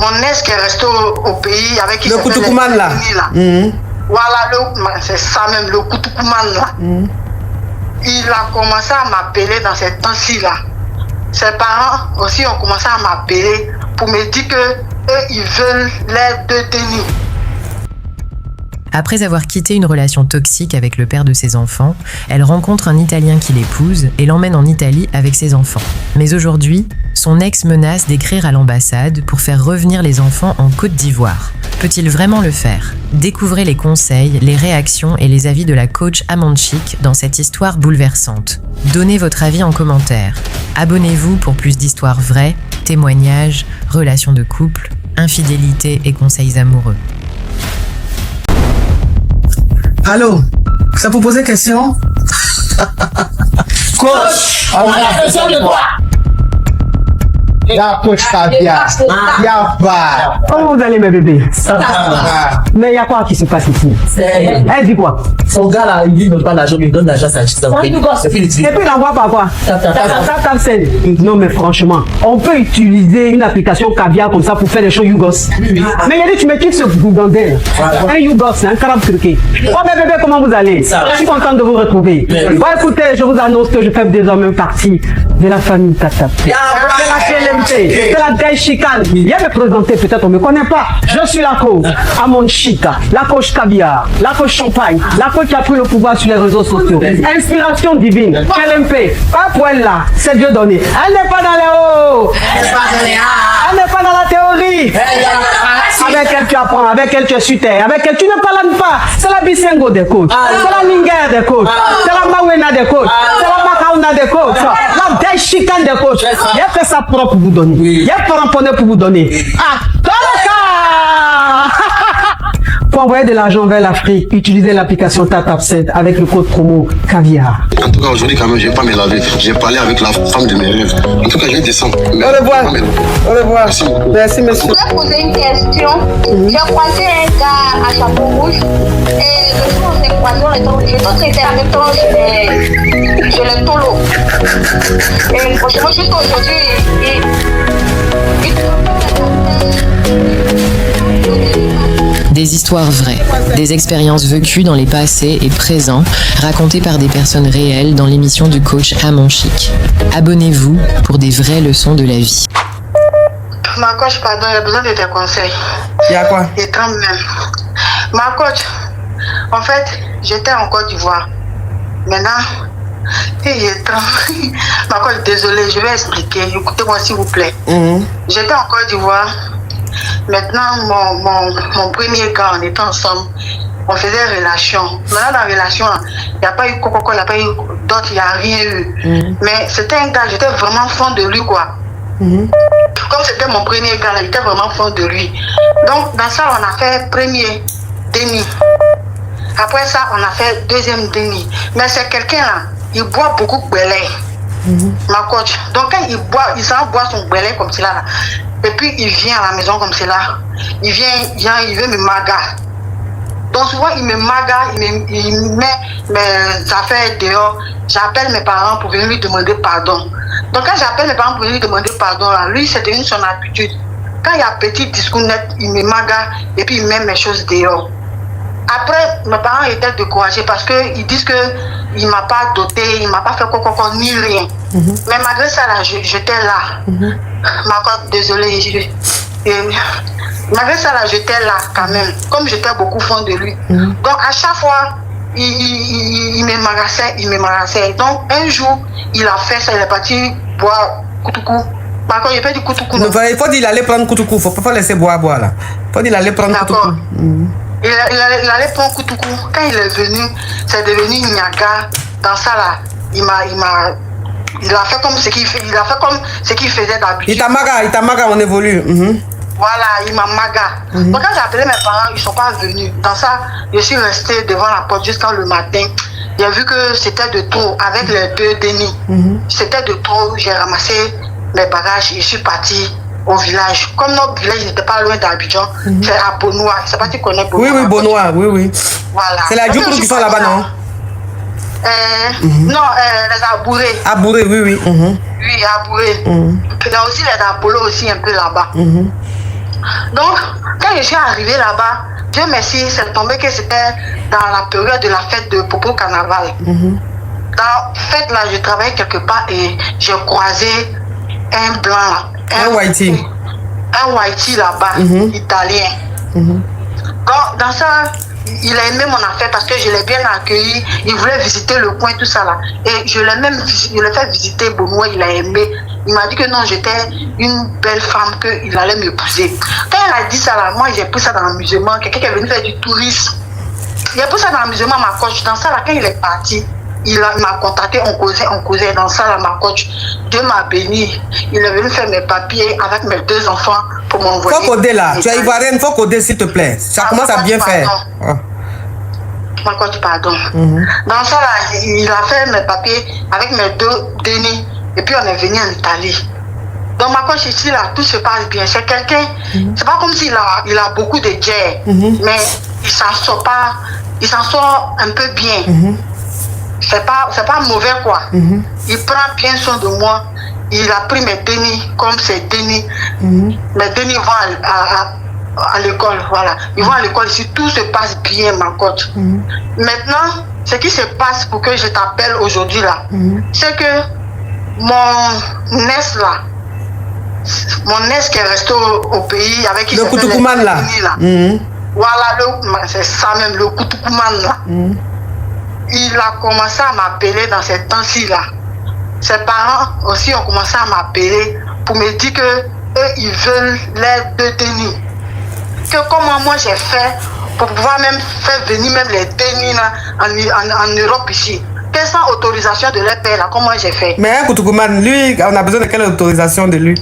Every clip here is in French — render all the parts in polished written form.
mon ex qui est resté au pays avec qui le Koutoukoumane là. Voilà, c'est ça même, le Koutoukoumane là. Il a commencé à m'appeler dans ces temps-ci là. Ses parents aussi ont commencé à m'appeler pour me dire que eux, ils veulent les détenus. Après avoir quitté une relation toxique avec le père de ses enfants, elle rencontre un Italien qui l'épouse et l'emmène en Italie avec ses enfants. Mais aujourd'hui, son ex menace d'écrire à l'ambassade pour faire revenir les enfants en Côte d'Ivoire. Peut-il vraiment le faire? Découvrez les conseils, les réactions et les avis de la coach Amanchik dans cette histoire bouleversante. Donnez votre avis en commentaire. Abonnez-vous pour plus d'histoires vraies, témoignages, relations de couple, infidélité et conseils amoureux. Allô, ça vous poser question? Coach, on a besoin de toi. La coach Caviar. Y'a pas. Comment vous allez, mes bébés? Ça va. Mais il y a quoi qui se passe ici? Elle dit quoi? Son gars là, il ne donne pas l'argent, il donne l'argent à sa chiste. C'est fini. Et puis il envoie par quoi? Non, mais franchement, on peut utiliser une application Caviar comme ça pour faire des shows Yougos. Mais il a dit, tu me kiffes ce bougandel. Un Yougos, un carabe truqué. Oh, mes bébés, comment vous allez? Je suis contente de vous retrouver. Bon, écoutez, je vous annonce que je fais désormais partie de la famille Tata. C'est la Gaï Chicane. Viens me présenter, peut-être on ne me connaît pas. Je suis la coach Amanchik, la coach Caviar, la coach Champagne, la coach qui a pris le pouvoir sur les réseaux sociaux. Inspiration divine, LMP, pas pour elle là, c'est Dieu donné. Elle n'est pas dans les hauts, elle n'est pas dans la théorie. Avec elle tu apprends, avec elle tu es sur terre, avec elle tu ne parles pas. C'est la Bisengo des coachs, c'est la Ninger des coachs, c'est la Mawena des coachs, c'est la Makauna des coachs, la Gaï Chicane des coachs. Il a fait ça propre pour vous donner. Il y a pas ramponné pour vous donner. Ah, dans le cas pour envoyer de l'argent vers l'Afrique, utilisez l'application TapTapSend avec le code promo Caviar. En tout cas, aujourd'hui, quand même, je ne vais pas me laver. J'ai parlé avec la femme de mes rêves. En tout cas, je vais descendre. Au revoir. Au revoir. Merci, monsieur. Je voulais poser une question. J'ai croisé un gars à chapeau rouge. Et le jour où on s'est croisé, je était avec toi sur le tolo. Et franchement, juste aujourd'hui, Des histoires vraies, des expériences vécues dans les passés et présents, racontées par des personnes réelles dans l'émission du coach Amanchik. Abonnez-vous pour des vraies leçons de la vie. Ma coach, pardon, j'ai besoin de tes conseils. Il y a quoi? Et quand même. Ma coach, en fait, j'étais en Côte d'Ivoire. Maintenant, il est temps. Ma coach, désolée, je vais expliquer. Écoutez-moi s'il vous plaît. J'étais en Côte d'Ivoire. Maintenant, mon premier gars, on était ensemble. On faisait relation. Maintenant, dans la relation, il n'y a pas eu Coca-Cola, il n'y a pas eu d'autres, il n'y a rien eu. Mais c'était un gars, j'étais vraiment fan de lui, quoi. Comme c'était mon premier gars, j'étais vraiment fan de lui. Donc, dans ça, on a fait premier demi. Après ça, on a fait deuxième demi. Mais c'est quelqu'un là, il boit beaucoup de belay. Ma coach. Donc, quand il boit, il s'en boit son belay comme cela là. Et puis il vient à la maison comme cela. Il veut me maga. Donc souvent il me maga, il met mes affaires dehors. J'appelle mes parents pour venir lui demander pardon. Donc quand j'appelle mes parents pour venir lui demander pardon, là, lui c'est devenu son habitude. Quand il y a petit discours net, il me maga et puis il met mes choses dehors. Après, mes parents étaient découragés parce qu'ils disent qu'il ne m'a pas doté, il ne m'a pas fait quoi ni rien. Mais malgré ça, là, j'étais là. Ma cote, désolée. Malgré ça, là, j'étais là quand même. Comme j'étais beaucoup fan de lui. Donc, à chaque fois, il me marassait. Donc, un jour, il a fait ça, il est parti boire Koutoukou. Par contre, il peut dire Koutoukou. Il faut dire qu'il allait prendre Koutoukou. Il ne faut pas laisser boire là. Il faut dire qu'il allait prendre Koutoukou. Il allait prendre Koutoukou. Quand il est venu, c'est devenu Niaga. Dans ça, là, il a fait comme ce qu'il faisait d'habitude. Il t'a maga, on évolue. Voilà, il m'a maga. Donc quand j'ai appelé mes parents, ils ne sont pas venus. Dans ça, je suis restée devant la porte jusqu'à le matin. J'ai vu que c'était de trop, avec les deux demi. C'était de trop, j'ai ramassé mes bagages et je suis partie au village. Comme notre village n'était pas loin d'Abidjan, c'est à Bonois. Je ne sais pas si tu connais Bonois. Oui, Bonois, oui. Voilà. C'est la Djoukoutou qui sont là-bas, non? Non, les Abourés. Abourés, oui. Oui, Abourés. Il y a aussi les Apollo aussi un peu là-bas. Donc, quand je suis arrivée là-bas, Dieu merci, c'est tombé que c'était dans la période de la fête de Popo Carnaval. Dans fête là, je travaillais quelque part et j'ai croisé un blanc, Un whitey. un whitey là-bas, italien. Dans ça, il a aimé mon affaire parce que je l'ai bien accueilli. Il voulait visiter le coin, tout ça là. Et je l'ai fait visiter Benoît, il a aimé. Il m'a dit que non, j'étais une belle femme, qu'il allait m'épouser. Quand il a dit ça là, moi j'ai pris ça dans l'amusement. Quelqu'un qui est venu faire du tourisme. J'ai pris ça dans l'amusement, ma coach. Dans ça là, quand il est parti, il m'a contacté, on causait. Dans ça là, ma coach. Dieu m'a béni. Il est venu faire mes papiers avec mes 2 enfants pour m'envoyer. Faut coder là. Tu es ivoirienne, faut coder s'il te plaît. Ça commence à bien faire. Ma coach, pardon. Dans ça là, il a fait mes papiers avec mes 2 dénis. Et puis on est venu en Italie. Donc ma coach ici là, tout se passe bien. C'est quelqu'un, c'est pas comme s'il a beaucoup de guerre, mais il s'en sort pas, il s'en sort un peu bien. C'est pas mauvais quoi. Il prend bien soin de moi. Il a pris mes dénis comme ses dénis. Mes dénis vont à l'école, voilà. Ils vont à l'école ici, tout se passe bien ma coach. Maintenant, ce qui se passe pour que je t'appelle aujourd'hui là, c'est que mon ex là, mon ex qui est resté au pays avec qui le Koutoukoumane là. Voilà, c'est ça même, le Koutoukoumane là. Il a commencé à m'appeler dans ces temps-ci là. Ses parents aussi ont commencé à m'appeler pour me dire que eux ils veulent les 2 dénis. Que comment moi j'ai fait pour pouvoir même faire venir même les dénis là en Europe ici. Que sans autorisation de leur père là, comment j'ai fait? Mais un Koutoukoumane, lui, on a besoin de quelle autorisation de lui?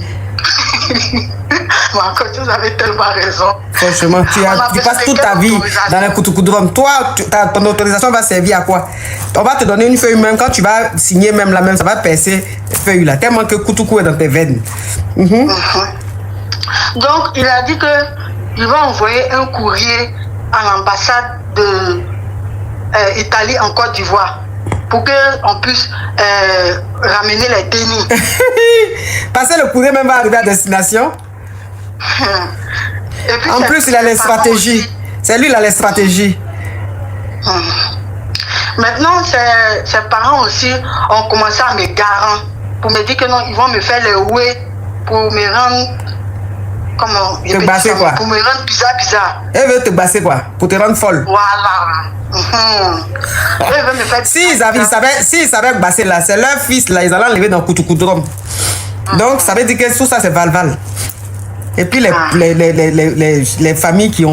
Vous avez tellement raison. Franchement, tu passes toute ta vie dans le Koutoukoudrom. Toi, ton autorisation va servir à quoi? On va te donner une feuille même, quand tu vas signer même la même, ça va percer cette feuille là, tellement que Koutoukou est dans tes veines. Donc, il a dit que il va envoyer un courrier à l'ambassade de Italie en Côte d'Ivoire pour qu'on puisse ramener les dénis. Passer le courrier même va arriver à destination. Et puis, en plus, il a les stratégies. C'est lui, il a les stratégies. Maintenant, ses parents aussi ont commencé à me garantir pour me dire que non, ils vont me faire les rouer pour me rendre. Comment te basser quoi? Pour me rendre bizarre. Elle veut te basser quoi? Pour te rendre folle. Voilà. Elle veut me faire. S'ils savaient basser là, c'est leur fils là, ils allaient enlever dans Koutoukoudrom. Donc, ça veut dire que tout ça c'est Val-Val. Et puis les familles qui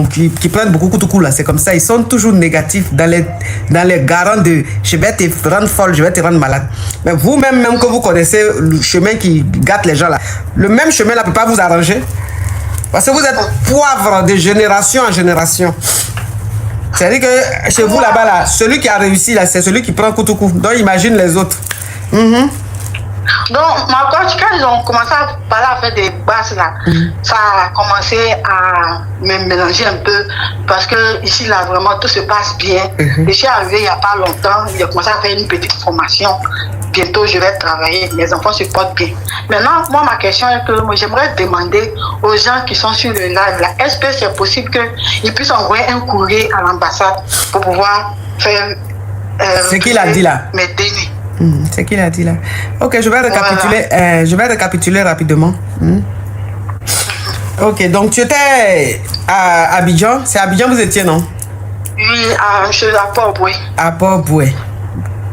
prennent beaucoup Koutoukou là, c'est comme ça, ils sont toujours négatifs dans les garants de je vais te rendre folle, je vais te rendre malade. Mais vous-même, même que vous connaissez le chemin qui gâte les gens là, le même chemin là ne peut pas vous arranger. Parce que vous êtes poivre de génération en génération. C'est-à-dire que chez vous là-bas là, celui qui a réussi là, c'est celui qui prend Koutoukou. Donc imagine les autres. Donc, ma coach, quand ils ont commencé à parler à faire des basses là, ça a commencé à me mélanger un peu parce que ici là, vraiment, tout se passe bien. Je suis arrivée il n'y a pas longtemps, j'ai commencé à faire une petite formation. Bientôt, je vais travailler, les enfants se portent bien. Maintenant, moi, ma question est que moi, j'aimerais demander aux gens qui sont sur le live là, est-ce que c'est possible qu'ils puissent envoyer un courrier à l'ambassade pour pouvoir faire. Ce qu'il a dit là. Mes dénis. C'est qu'il a dit là. Ok, je vais récapituler, je vais récapituler rapidement. Ok, donc tu étais à Abidjan. C'est à Abidjan vous étiez, non? Oui, à Port-Boué. À Port-Boué.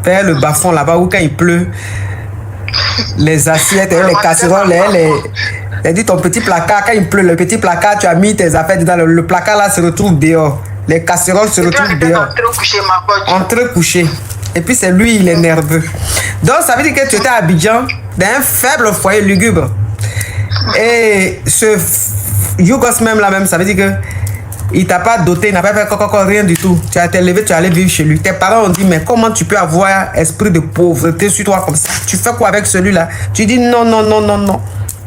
Vers le bas-fond là-bas où quand il pleut, les assiettes, les casseroles, elle dit ton petit placard, quand il pleut, le petit placard, tu as mis tes affaires dedans, le placard là se retrouve dehors. Les casseroles se retrouvent dehors. Entre couchés. Et puis c'est lui, il est nerveux. Donc ça veut dire que tu étais à Abidjan, dans un faible foyer lugubre. Et ce Yougos même là même, ça veut dire que il t'a pas doté, il n'a pas fait rien du tout. Tu as été levé, tu es allé vivre chez lui. Tes parents ont dit, mais comment tu peux avoir esprit de pauvreté sur toi comme ça? Tu fais quoi avec celui-là? Tu dis non.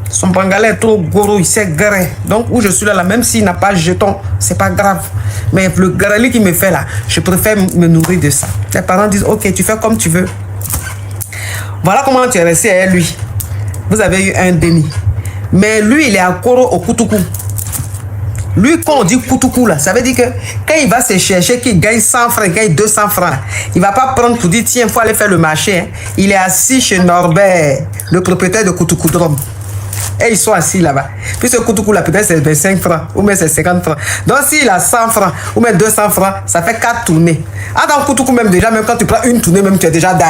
Son bangalais est trop gros, il s'est gré. Donc où je suis là, même s'il n'a pas de jeton, c'est pas grave. Mais le grêlé qui me fait là, je préfère me nourrir de ça. Tes parents disent, ok, tu fais comme tu veux. Voilà comment tu es resté avec lui. Vous avez eu un déni. Mais lui, il est accro au Koutoukou. Lui, quand on dit Koutoukou, là, ça veut dire que quand il va se chercher, qu'il gagne 100 francs, il gagne 200 francs, il va pas prendre pour dire, tiens, il faut aller faire le marché. Hein. Il est assis chez Norbert, le propriétaire de Koutoukou Drum. Et ils sont assis là-bas. Puis ce Koutoukou, là, peut-être c'est 25 francs, ou même c'est 50 francs. Donc s'il a 100 francs, ou même 200 francs, ça fait 4 tournées. Ah, dans Koutoukou, même déjà, même quand tu prends une tournée, même tu es déjà die.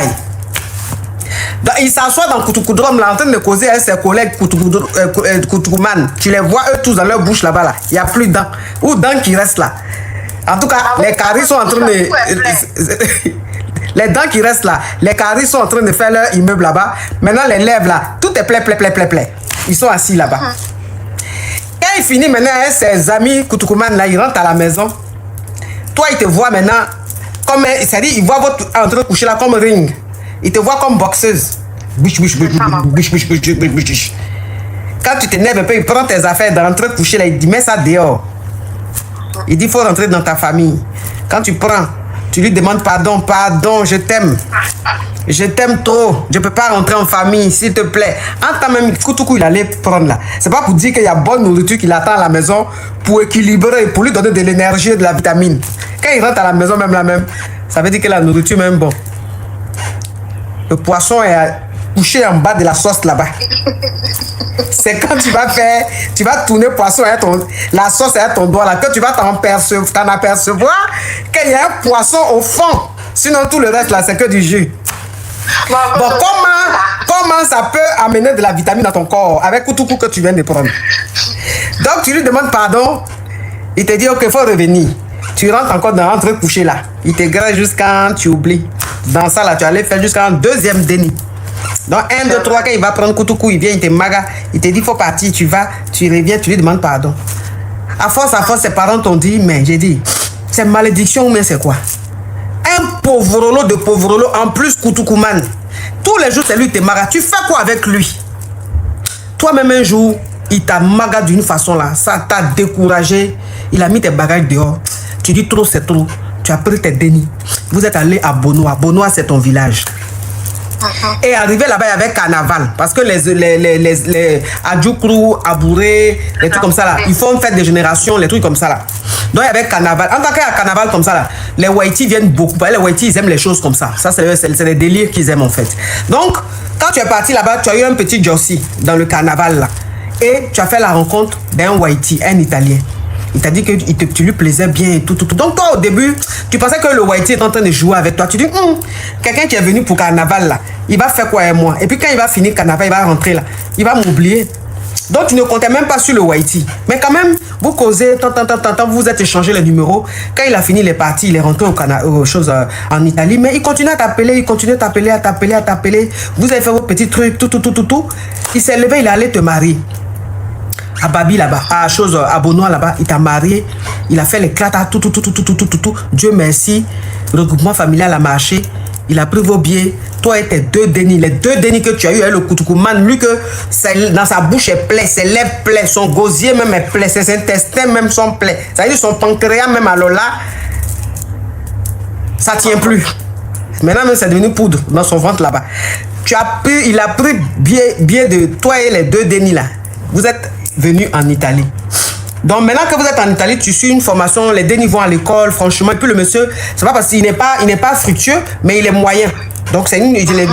Donc, il s'assoit dans Koutoukou Drum là en train de causer avec ses collègues Koutoukou-man. Tu les vois eux tous dans leur bouche là-bas là. Il n'y a plus de dents. Ou dents qui restent là. En tout cas, les caries sont en train de... les dents qui restent là, les caries sont en train de faire leur immeuble là-bas. Maintenant les lèvres là, tout est plein. Ils sont assis là-bas. Quand il finit maintenant avec ses amis Koutoukou-man là, il rentre à la maison. Toi il te voit maintenant comme... C'est-à-dire il voit votre en train de coucher là comme ring. Il te voit comme boxeuse. Quand tu t'énerves un peu, il prend tes affaires d'entrer coucher là, il dit mets ça dehors. Il dit faut rentrer dans ta famille. Quand tu prends, tu lui demandes pardon, je t'aime. Je t'aime trop. Je peux pas rentrer en famille, s'il te plaît. En temps même, Koutoukou, il allait prendre là. C'est pas pour dire qu'il y a bonne nourriture qu'il attend à la maison pour équilibrer, pour lui donner de l'énergie et de la vitamine. Quand il rentre à la maison, même ça veut dire que la nourriture, même bon. Le poisson est couché en bas de la sauce là-bas. C'est quand tu vas tourner poisson et la sauce est à ton doigt là, que tu vas t'en apercevoir qu'il y a un poisson au fond. Sinon tout le reste là, c'est que du jus. Bon, comment ça peut amener de la vitamine dans ton corps avec tout que tu viens de prendre? Donc tu lui demandes pardon, il te dit ok, il faut revenir. Tu rentres encore dans l'entre couché là. Il te graisse jusqu'à tu oublies. Dans ça là, tu allais faire jusqu'à un deuxième déni. Donc 1, 2, 3, quand il va prendre Koutoukou, il vient, il te maga, il te dit faut partir, tu vas, tu reviens, tu lui demandes pardon. À force, ses parents t'ont dit, mais j'ai dit, c'est malédiction, mais c'est quoi? Un pauvrolo de pauvrolo, en plus Koutoukou-man. Tous les jours, c'est lui qui te maga. Tu fais quoi avec lui? Toi-même un jour, il t'a maga d'une façon là, ça t'a découragé, il a mis tes bagages dehors. Tu dis trop, c'est trop. Tu as pris tes dénis. Vous êtes allé à Bonoa. Bonoa, c'est ton village. Et arrivé là-bas, il y avait carnaval. Parce que les Adjoukrou, Abouré, les trucs comme ça là, ils font une fête de génération, les trucs comme ça là. Donc il y avait carnaval. En tant qu'il y a carnaval comme ça là, les Waïtis viennent beaucoup. Les Waïtis, ils aiment les choses comme ça. Ça, c'est des délires qu'ils aiment en fait. Donc, quand tu es parti là-bas, tu as eu un petit Jossi dans le carnaval là. Et tu as fait la rencontre d'un Waïti, un Italien. Il t'a dit que tu lui plaisais bien et tout. Donc toi, au début, tu pensais que le Waïti est en train de jouer avec toi. Tu dis, quelqu'un qui est venu pour carnaval là, il va faire quoi avec moi? Et puis quand il va finir carnaval, il va rentrer là. Il va m'oublier. Donc tu ne comptais même pas sur le Waïti. Mais quand même, vous causez, vous vous êtes échangé les numéros. Quand il a fini les parties, il est rentré aux choses en Italie. Mais il continue à t'appeler, il continue à t'appeler. Vous avez fait vos petits trucs, tout. Il s'est levé, il est allé te marier. À Babi là-bas, à Bonoa là-bas, il t'a marié, il a fait les clats, tout. Dieu merci, le regroupement familial a marché, il a pris vos billets, toi et tes 2 dénis, les 2 dénis que tu as eu avec le Koutoukou-man, lui que dans sa bouche est plein, ses lèvres pleines, son gosier même est plein, ses intestins même sont pleins, ça veut dire son pancréas même alors là, ça tient plus. Maintenant même c'est devenu poudre dans son ventre là-bas. Il a pris billet de toi et les 2 dénis là. Vous êtes venu en Italie. Donc maintenant que vous êtes en Italie, tu suis une formation, les 2 niveaux à l'école, franchement, et puis le monsieur, c'est pas parce qu'il n'est pas fructueux, mais il est moyen. Donc c'est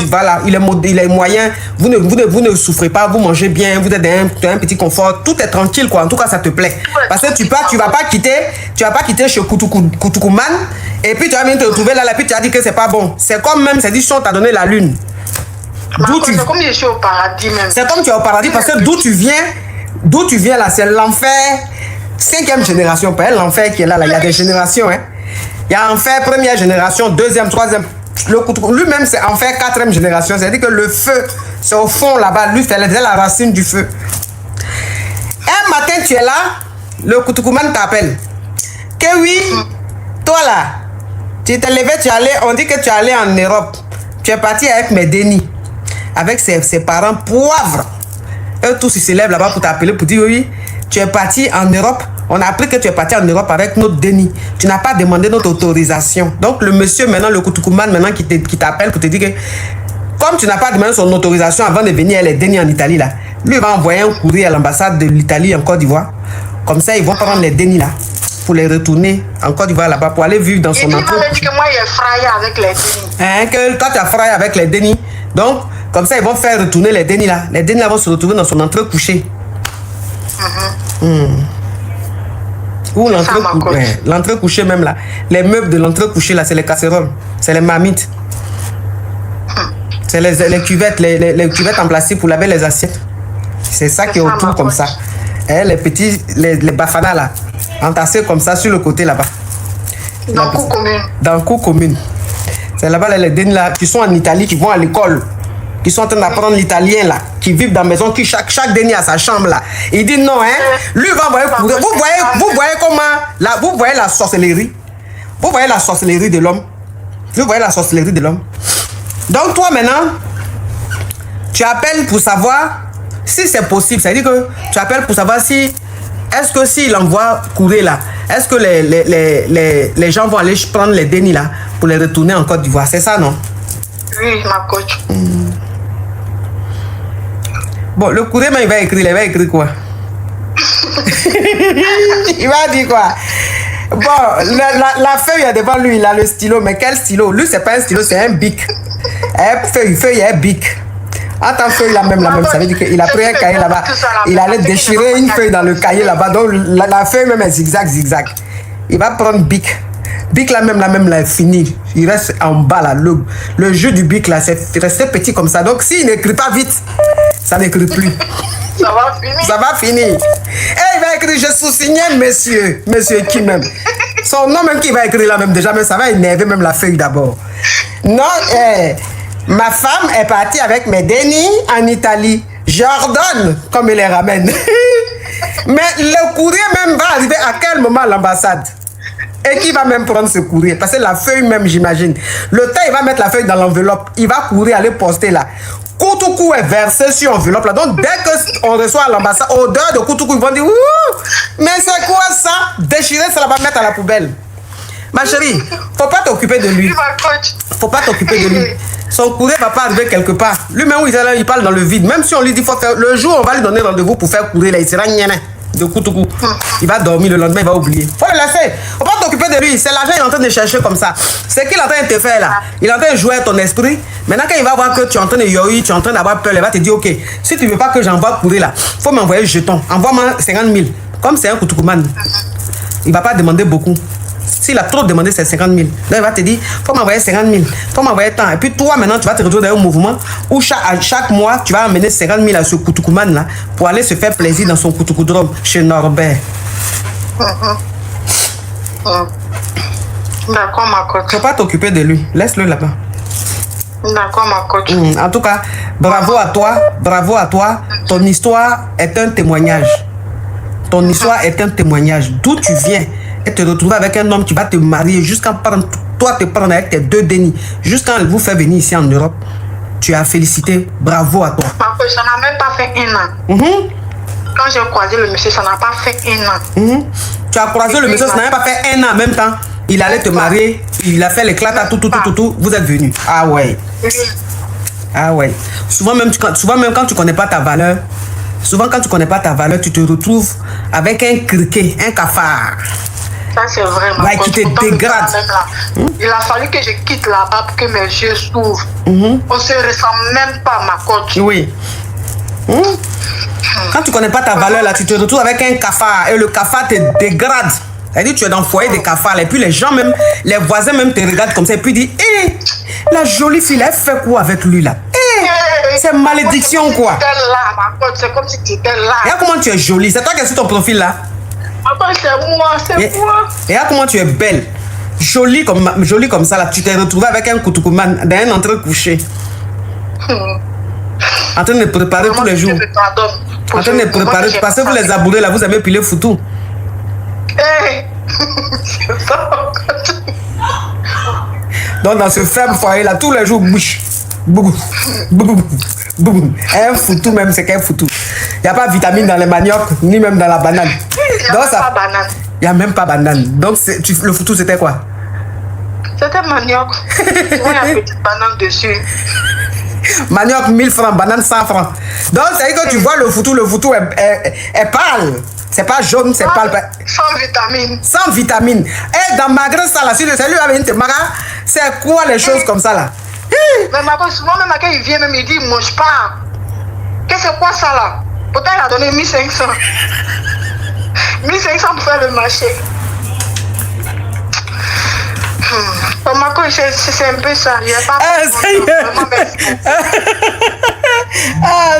voilà, il est moyen, vous ne souffrez pas, vous mangez bien, vous êtes dans un petit confort, tout est tranquille quoi, en tout cas ça te plaît. Parce que tu vas pas quitter chez Koutoukou-man, et puis tu vas venir te retrouver là, et puis tu as dit que c'est pas bon. C'est comme même, c'est dit, si on t'a donné la lune. C'est comme je suis au paradis même. C'est comme tu es au paradis, parce que d'où tu viens là, c'est l'enfer 5e génération, pas l'enfer qui est là, il y a des générations. Hein. Il y a enfer 1re génération, 2e, 3e. Lui-même, c'est enfer 4e génération. C'est-à-dire que le feu, c'est au fond là-bas. Lui, c'est la racine du feu. Un matin, tu es là, le Koutoukou-man t'appelle. Que oui, toi là, tu t'es levé, on dit que tu es allé en Europe. Tu es parti avec mes dénis, avec ses parents poivres. Eux tous, ils se lèvent là-bas pour t'appeler, pour dire oui, tu es parti en Europe. On a appris que tu es parti en Europe avec notre déni. Tu n'as pas demandé notre autorisation. Donc le monsieur maintenant, le Koutoukou-man maintenant qui t'appelle pour te dire que comme tu n'as pas demandé son autorisation avant de venir les dénis en Italie là, lui il va envoyer un courrier à l'ambassade de l'Italie en Côte d'Ivoire Comme ça, ils vont prendre les dénis là pour les retourner en Côte d'Ivoire là-bas pour aller vivre dans son Il entrepôt. m'avait dit que moi, il est fraillé avec les dénis. Hein, que toi, tu as frappé avec les dénis. Donc, comme ça, ils vont faire retourner les dénis là. Les dénis là vont se retrouver dans son entrée couchée. Ou l'entrée couchée même là. Les meubles de l'entrée couchée là, c'est les casseroles. C'est les marmites. C'est les cuvettes, les cuvettes en plastique pour laver les assiettes. C'est ça qui est autour comme ça. Et les petits, les bafanas là, entassés comme ça sur le côté là-bas. Dans le cours commune. Dans le cours commune. C'est là-bas les dénis là qui sont en Italie, qui vont à l'école, qui sont en train d'apprendre l'italien là, qui vivent dans la maison, qui chaque déni a sa chambre là. Il dit non, hein, lui va envoyer. Vous voyez comment là, vous voyez la sorcellerie. Vous voyez la sorcellerie de l'homme. Vous voyez la sorcellerie de l'homme. Donc toi maintenant, tu appelles pour savoir si c'est possible. C'est-à-dire que tu appelles pour savoir si, est-ce que s'il envoie courir là, est-ce que les gens vont aller prendre les dénis là pour les retourner en Côte d'Ivoire. C'est ça, non? Oui, ma coach. Bon, le courrier, il va écrire quoi? Il va dire quoi? Bon, la feuille est devant lui, il a le stylo, mais quel stylo? Lui, c'est pas un stylo, c'est un bic. Feuille, un bic. En tant que feuille, la même, ça veut dire qu'il a pris un cahier là-bas. Il allait déchirer une feuille dans le cahier là-bas, donc la feuille même est zigzag. Il va prendre bic. Bic la même là est fini. Il reste en bas là. Le jeu du bic là, c'est resté petit comme ça. Donc s'il n'écrit pas vite, ça n'écrit plus. Ça va finir. Et il va écrire, je sous-signe monsieur qui même. Son nom même qui va écrire là même déjà, mais ça va énerver même la feuille d'abord. Non, ma femme est partie avec mes dénis en Italie. J'ordonne comme il les ramène. Mais le courrier même va arriver à quel moment à l'ambassade? Et qui va même prendre ce courrier? Parce que la feuille même, j'imagine. Le temps, il va mettre la feuille dans l'enveloppe. Il va courir, aller poster là. Koutoukou est versé sur l'enveloppe là. Donc, dès qu'on reçoit à l'ambassade, odeur de Koutoukou, ils vont dire, ouh, mais c'est quoi ça? Déchirer, ça la va mettre à la poubelle. Ma chérie, faut pas t'occuper de lui. Faut pas t'occuper de lui. Son courrier va pas arriver quelque part. Lui-même, il parle dans le vide. Même si on lui dit, faut faire, le jour, on va lui donner rendez-vous pour faire courir là, il sera gnané de Koutoukou. Il va dormir, le lendemain, il va oublier. Faut le laisser. Faut pas t'occuper de lui. C'est l'argent qu'il est en train de chercher comme ça. C'est qu'il est en train de te faire là. Il est en train de jouer à ton esprit. Maintenant, quand il va voir que tu es en train de yoï, tu es en train d'avoir peur, il va te dire, ok, si tu veux pas que j'envoie courir là, faut m'envoyer le jeton. Envoie-moi 50 000. Comme c'est un Koutoukou-man, il va pas demander beaucoup. S'il a trop demandé, c'est 50 000. Donc, il va te dire, faut m'envoyer 50 000. Faut m'envoyer tant. Et puis, toi, maintenant, tu vas te retrouver dans un mouvement où chaque mois, tu vas amener 50 000 à ce Koutoukou-man là pour aller se faire plaisir dans son Koutoukou-drome chez Norbert. D'accord, ma coach. Faut pas t'occuper de lui. Laisse-le là-bas. D'accord, ma coach. En tout cas, bravo à toi. Ton histoire est un témoignage. Ton histoire est un témoignage. D'où tu viens et te retrouver avec un homme qui va te marier jusqu'à toi te prendre avec tes deux dénis, jusqu'à vous faire venir ici en Europe. Tu as félicité. Bravo à toi. Ma coach, ça n'a même pas fait 1 an. Quand j'ai croisé le monsieur, ça n'a pas fait 1 an. Tu as croisé le monsieur, ça n'a pas fait 1 an en même temps. Il allait te marier, il a fait l'éclat à tout, vous êtes venus. Ah ouais. Ah ouais. Souvent même quand tu connais pas ta valeur, tu te retrouves avec un criquet, un cafard. Ça c'est vraiment. Ouais, qui te dégrade. Il a fallu que je quitte là-bas pour que mes yeux s'ouvrent. On se ressemble même pas, ma coach. Oui. Quand tu connais pas ta valeur là, tu te retrouves avec un cafard et le cafard te dégrade. C'est-à-dire tu es dans le foyer des cafards et puis les gens même, les voisins même te regardent comme ça et puis disent, hé, la jolie fille, elle fait quoi avec lui là? C'est malédiction quoi. C'est comme si tu étais là. Regarde comment tu es jolie, c'est toi qui es sur ton profil là. C'est moi. Regarde comment tu es belle. Jolie comme ça là, tu t'es retrouvée avec un Koutoukou-man dans un entrée couché. En train de préparer tous les jours. En train de préparer, parce que vous les abourez là, vous avez pilé foutu. Donc dans ce faible foyer là, tous les jours, bouche. Un foutu même, c'est qu'un foutu. Il n'y a pas de vitamine dans les maniocs, ni même dans la banane. Il n'y a même pas banane. Donc le foutu c'était quoi? C'était manioc. Il y a une petite banane dessus. Manioc 1000 francs, banane 100 francs. Donc c'est que tu vois le foutu est pâle. C'est pas jaune, c'est pas... Sans vitamine. Sans vitamine. Et dans malgré ça, là, si c'est lui avec une Maga, c'est quoi les choses comme ça, là? Mais souvent, même quand il vient, même il dit, il mange pas. Qu'est-ce que c'est quoi ça, là? Pourtant, il a donné 1500. 1500 pour faire le marché. C'est un peu ça. Il n'y a pas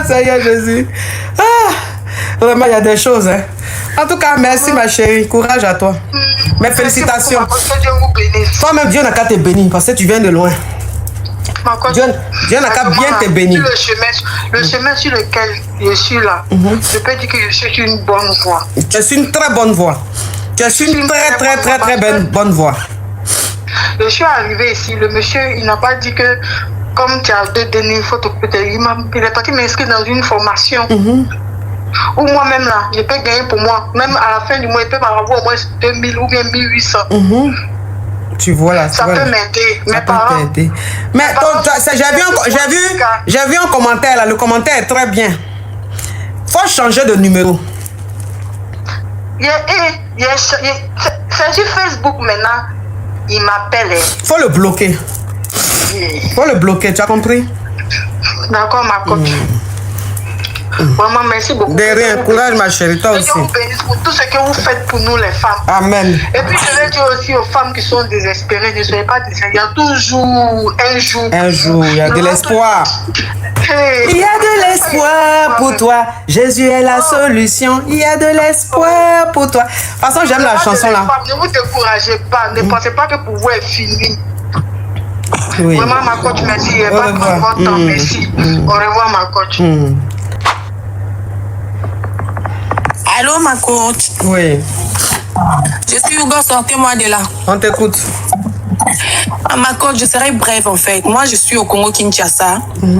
Seigneur Jésus. Vraiment, il y a des choses. Hein. En tout cas, merci ma chérie. Courage à toi. Mes félicitations. Toi-même, Dieu n'a qu'à te bénir parce que tu viens de loin. Dieu n'a qu'à bien te bénir. Le chemin sur lequel je suis là, je peux dire que je suis une bonne voie. Tu es une très bonne voie. Tu es une très bonne voie. Je suis arrivé ici, le monsieur, il n'a pas dit que comme tu as donné une photo, il est parti m'inscrire dans une formation. Ou moi-même là, je peux gagner pour moi. Même à la fin du mois, il peut m'avoir au moins 2000 ou bien 1800. Tu vois là. Ça peut m'aider. Mes parents. Mais j'ai vu un commentaire là, le commentaire est très bien. Faut changer de numéro. C'est sur Facebook maintenant. Il m'appelle. Faut le bloquer. Faut le bloquer, tu as compris? D'accord, ma coach. Vraiment, merci beaucoup. De rien, courage, ma chérie, toi aussi. Je vous bénisse pour tout ce que vous faites pour nous, les femmes. Amen. Et puis, je vais dire aussi aux femmes qui sont désespérées, ne soyez pas désespérées. Il y a toujours un jour. Un jour, il y a de l'espoir. Il y a de l'espoir pour toi. Jésus est la solution. Il y a de l'espoir pour toi. De toute façon, j'aime la chanson là. Ne vous découragez pas. Ne pensez pas que pour vous est fini. Oui. Vraiment, ma coach, merci. Il n'y a pas de votre temps. Merci. Au revoir, ma coach. Allô, ma coach. Oui. Je suis Hugo, sortez-moi de là. On t'écoute. Ma coach, je serai brève en fait. Moi, je suis au Congo Kinshasa.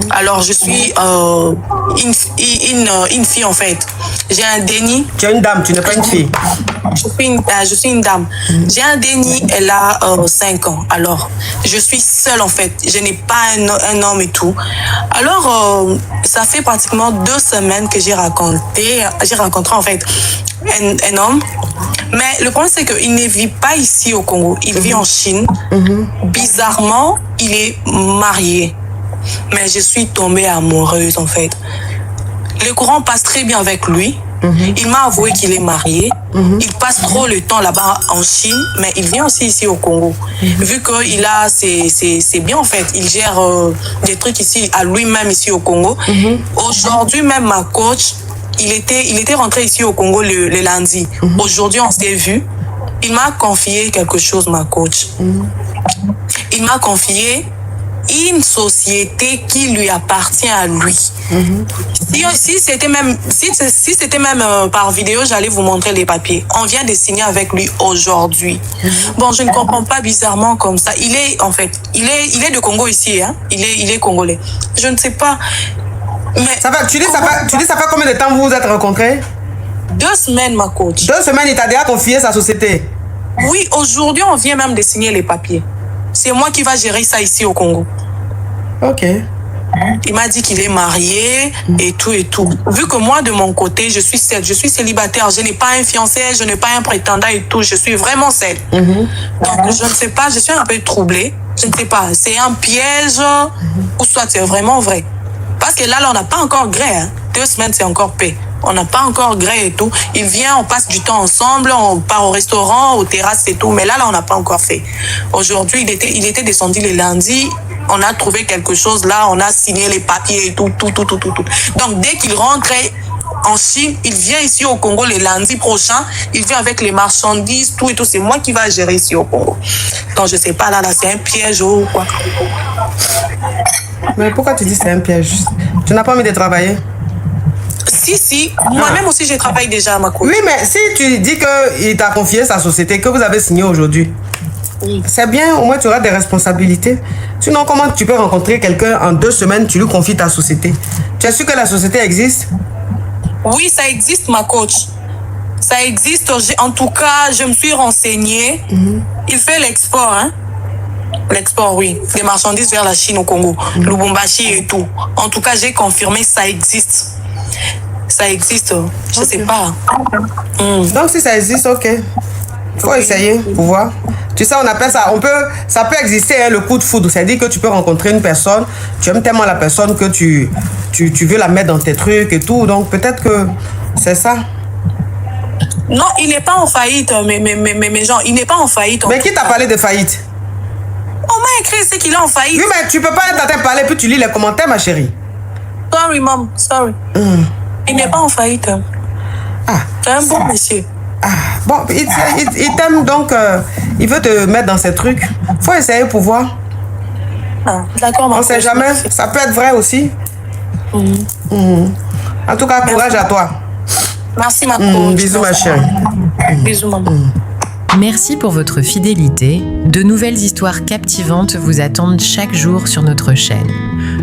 Alors, je suis une fille en fait. J'ai un déni. Tu es une dame, tu n'es pas une fille. Je suis une dame. J'ai un déni, elle a 5 ans. Alors, je suis seule en fait. Je n'ai pas un homme et tout. Alors, ça fait pratiquement 2 semaines que j'ai rencontré en fait un homme. Mais le problème, c'est qu'il ne vit pas ici au Congo. Il vit en Chine. Bizarrement, il est marié. Mais je suis tombée amoureuse, en fait. Le courant passe très bien avec lui. Il m'a avoué qu'il est marié. Il passe trop le temps là-bas en Chine, mais il vient aussi ici au Congo. Vu qu'il a, c'est bien en fait. Il gère des trucs ici, à lui-même ici au Congo. Aujourd'hui, même ma coach, il était rentré ici au Congo le lundi. Aujourd'hui, on s'est vu. Il m'a confié quelque chose, ma coach. Il m'a confié une société qui lui appartient à lui. Si c'était même par vidéo, j'allais vous montrer les papiers. On vient de signer avec lui aujourd'hui. Bon, je ne comprends pas bizarrement comme ça. Il est de Congo ici, hein. Il est congolais. Je ne sais pas. Mais ça fait combien de temps vous vous êtes rencontrés? 2 semaines, ma coach. 2 semaines, il t'a déjà confié sa société? Oui, aujourd'hui, on vient même de signer les papiers. C'est moi qui va gérer ça ici au Congo. Ok. Il m'a dit qu'il est marié et tout et tout. Vu que moi, de mon côté, je suis seule, je suis célibataire, je n'ai pas un fiancé, je n'ai pas un prétendant et tout, je suis vraiment seule. Donc, je ne sais pas, je suis un peu troublée. Je ne sais pas, c'est un piège ou soit c'est vraiment vrai. Parce que là, on n'a pas encore gré. Hein. 2 semaines, c'est encore paix. On n'a pas encore gré et tout. Il vient, on passe du temps ensemble, on part au restaurant, aux terrasses et tout. Mais là, on n'a pas encore fait. Aujourd'hui, il était descendu le lundi. On a trouvé quelque chose là, on a signé les papiers et tout. Donc, dès qu'il rentre en Chine, il vient ici au Congo le lundi prochain. Il vient avec les marchandises, tout et tout. C'est moi qui va gérer ici au Congo. Donc, je sais pas, là, c'est un piège ou quoi. Mais pourquoi tu dis c'est un piège? Tu n'as pas envie de travailler? Si. Moi-même aussi, je travaille déjà à ma coach. Oui, mais si tu dis qu'il t'a confié sa société, que vous avez signé aujourd'hui, c'est bien, au moins tu auras des responsabilités. Sinon, comment tu peux rencontrer quelqu'un en 2 semaines, tu lui confies ta société? Tu es sûr que la société existe? Oui, ça existe, ma coach. Ça existe. En tout cas, je me suis renseignée. Il fait l'export, hein? L'export, oui. Des marchandises vers la Chine au Congo. Lubumbashi et tout. En tout cas, j'ai confirmé, ça existe. ça existe. Je sais pas. Donc si ça existe, ok. Faut essayer pour voir. Tu sais, on appelle ça, ça peut exister, hein, le coup de foudre. C'est-à-dire que tu peux rencontrer une personne, tu aimes tellement la personne que tu veux la mettre dans tes trucs et tout. Donc peut-être que c'est ça. Non, il n'est pas en faillite, mais genre, il n'est pas en faillite. Mais qui t'a parlé de faillite? On m'a écrit, c'est qu'il est en faillite. Oui, mais tu peux pas être en train de parler puis tu lis les commentaires, ma chérie. Sorry, mom, sorry. Il n'est pas en faillite. C'est un bon monsieur. Bon, il t'aime donc, il veut te mettre dans ces trucs. Faut essayer pour voir. D'accord, on sait jamais, ça peut être vrai aussi. En tout cas, courage à toi. Merci, ma pauvre. Bisous, ma chérie. Bisous, maman. Merci pour votre fidélité. De nouvelles histoires captivantes vous attendent chaque jour sur notre chaîne.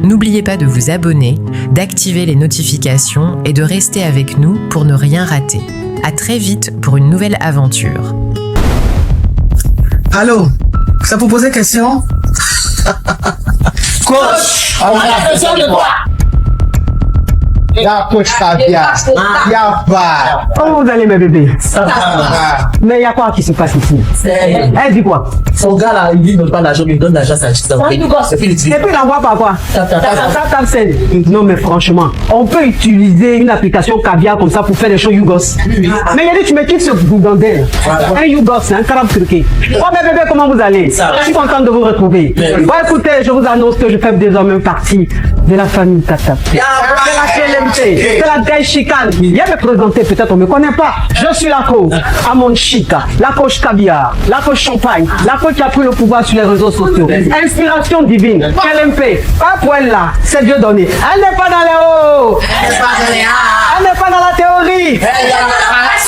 N'oubliez pas de vous abonner, d'activer les notifications et de rester avec nous pour ne rien rater. À très vite pour une nouvelle aventure. Allô, ça vous posait question? Coach, on a besoin de toi. Y'a coach caviar. Y'a pas. Comment vous allez, mes bébés? Mais il y a quoi qui se passe ici? Elle dit quoi? Son gars là, il lui donne pas l'argent, il donne l'argent à sa chute. Et puis il envoie par quoi? Non, mais franchement, on peut utiliser une application caviar comme ça pour faire des choses Yougos. Mais il y a dit, tu me quittes ce gougandel. Un Yougos, un carabe turqué. Oh, mes bébés, comment vous allez? Je suis contente de vous retrouver. Bon, écoutez, je vous annonce que je fais désormais partie de la famille Tata. C'est la gueule chicane. Viens me présenter, peut-être on ne me connaît pas. Je suis la coach Amon Chica, la coach caviar, la coach champagne, la coach qui a pris le pouvoir sur les réseaux sociaux. Inspiration divine, LMP, pas pour elle là, c'est Dieu donné. Elle n'est pas dans les hauts, elle n'est pas dans la théorie.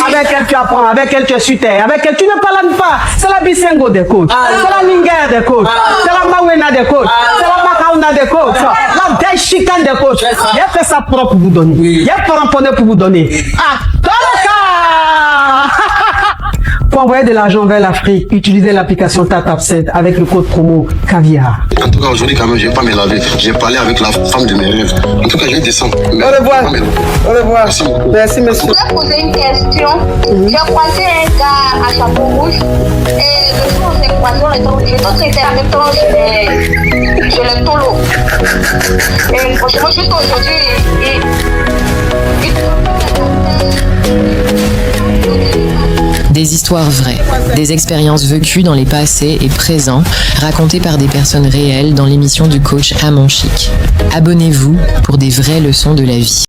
Avec elle tu apprends, avec elle tu es sur terre, avec elle tu ne parles pas. C'est la Bisengo des coachs, c'est la Lingère des coachs, c'est la Mawena des coachs, c'est la Makauna des coachs, la gueule chicane des coachs. Il a fait sa propre pour vous donner. Il y a pas ramponné pour vous donner. Pour envoyer de l'argent vers l'Afrique, utilisez l'application TapTapSend avec le code promo caviar. En tout cas, aujourd'hui, quand même, je vais pas me laver. J'ai parlé avec la femme de mes rêves. En tout cas, je descends. Au revoir. Au revoir. Merci beaucoup. Merci, monsieur. Je voulais poser une question. J'ai croisé un gars à chapeau rouge et le jour où on s'est croisé, on était obligés. D'autres étaient en même temps chez le tolo. Et franchement, juste aujourd'hui, Des histoires vraies, des expériences vécues dans les passés et présents, racontées par des personnes réelles dans l'émission du coach Amon Chic. Abonnez-vous pour des vraies leçons de la vie.